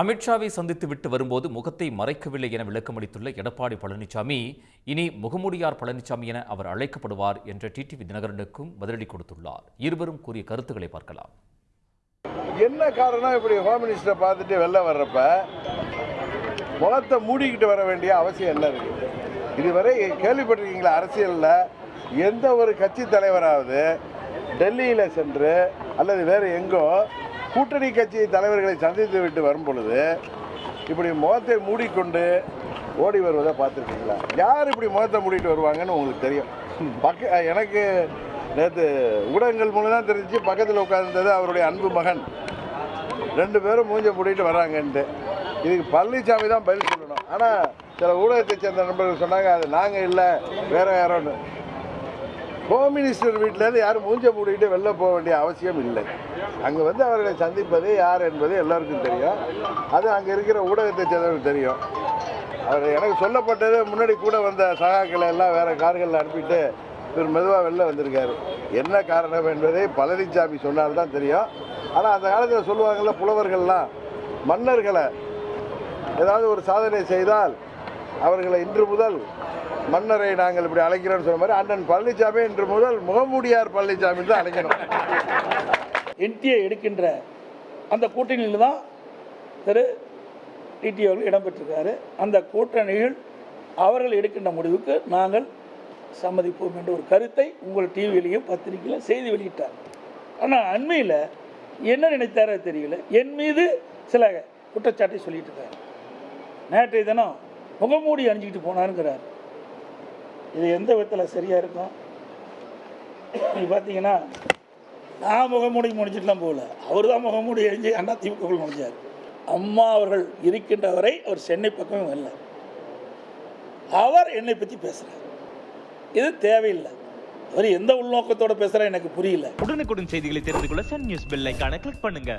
அமித்ஷாவை சந்தித்து விட்டு வரும்போது முகத்தை மறைக்கவில்லை என விளக்கமளித்துள்ள எடப்பாடி பழனிசாமி, இனி முகமூடியார் பழனிசாமி என அவர் அழைக்கப்படுவார் என்ற டிடிவி தினகரனுக்கும் பதிலடி கொடுத்துள்ளார். இருவரும் கூறிய கருத்துக்களை பார்க்கலாம். என்ன காரணம்? இப்படி ஹோம் மினிஸ்டரை பார்த்துட்டு வெளில வர்றப்ப முகத்தை மூடிக்கிட்டு வர வேண்டிய அவசியம் என்ன இருக்கு? இதுவரை கேள்விப்பட்டிருக்கீங்களா? அரசியலில் எந்த ஒரு கட்சி தலைவராவது டெல்லியில் சென்று அல்லது வேறு எங்கோ கூட்டணி கட்சி தலைவர்களை சந்தித்து விட்டு வரும் பொழுது இப்படி முகத்தை மூடிக்கொண்டு ஓடி வருவதை பார்த்துருக்கீங்களா? யார் இப்படி முகத்தை மூடிட்டு வருவாங்கன்னு உங்களுக்கு தெரியும். எனக்கு நேற்று ஊடகங்கள் மூலம் தான் தெரிஞ்சு, பக்கத்தில் உட்கார்ந்தது அவருடைய அன்பு மகன். 2 பேரும் மூஞ்ச மூடிட்டு வர்றாங்கன்ட்டு. இதுக்கு பழனிசாமி தான் பதில் சொல்லணும். ஆனால் சில ஊடகத்தை சேர்ந்த நண்பர்கள் சொன்னாங்க, அது நாங்கள் இல்லை, வேற யாரோன்னு. ஹோம் மினிஸ்டர் வீட்டிலேருந்து யாரும் மூஞ்ச மூடிட்டு வெளில போக வேண்டிய அவசியம் இல்லை. அங்கே வந்து அவர்களை சந்திப்பது யார் என்பது எல்லாருக்கும் தெரியும். அது அங்கே இருக்கிற ஊடகத்தை சேர்ந்தவர்கள் தெரியும். அவர் எனக்கு சொல்லப்பட்டது, முன்னாடி கூட வந்த சகாக்களை எல்லாம் வேறு கார்களில் அனுப்பிட்டு இவர் மெதுவாக வெளில வந்திருக்காரு. என்ன காரணம் என்பதை பழனிசாமி சொன்னால்தான் தெரியும். ஆனால் அந்த காலத்தில் சொல்லுவாங்கள்ல புலவர்கள்லாம், மன்னர்களை ஏதாவது ஒரு சாதனை செய்தால் அவர்களை இன்று முதல் மன்னரை நாங்கள் இப்படி அழைக்கிறோம்னு சொன்ன மாதிரி அண்ணன் பழனிசாமி இன்று முதல் முகமூடியார் பழனிசாமி தான் அழைக்கணும். என்டிஏ எடுக்கின்ற அந்த கூட்டணியில் தான் திரு டிடி அவர்கள் இடம்பெற்றிருக்காரு. அந்த கூட்டணியில் அவர்கள் எடுக்கின்ற முடிவுக்கு நாங்கள் சம்மதிப்போம் என்ற ஒரு கருத்தை உங்கள் டிவியிலையும் பத்திரிகையிலும் செய்தி வெளியிட்டார். ஆனால் அண்மையில் என்ன நினைத்தாரோ தெரியல, என் மீது சில குற்றச்சாட்டை சொல்லிட்டு இருக்கார். நேற்றைய தினம் முகமூடி அணிஞ்சிக்கிட்டு போனாருங்கிறார். இது எந்த விதத்தில் சரியாக இருக்கும்? நீங்கள் பார்த்தீங்கன்னா, நான் முகமூடி முடிஞ்சிட்டுலாம் போகல, அவர் தான் முகமூடி அணிஞ்சு அண்ணா திமுக முடிஞ்சார். அம்மா அவர்கள் இருக்கின்ற வரை அவர் சென்னை பக்கமே வரல. அவர் என்னை பற்றி பேசுகிறார். இது தேவையில்லை. அவர் எந்த உள்நோக்கத்தோடு பேசுகிறா எனக்கு புரியல. உடனுக்குடன் செய்திகளை தெரிந்து கொள்ள சன் நியூஸ் பெல் ஐகானை கிளிக் பண்ணுங்க.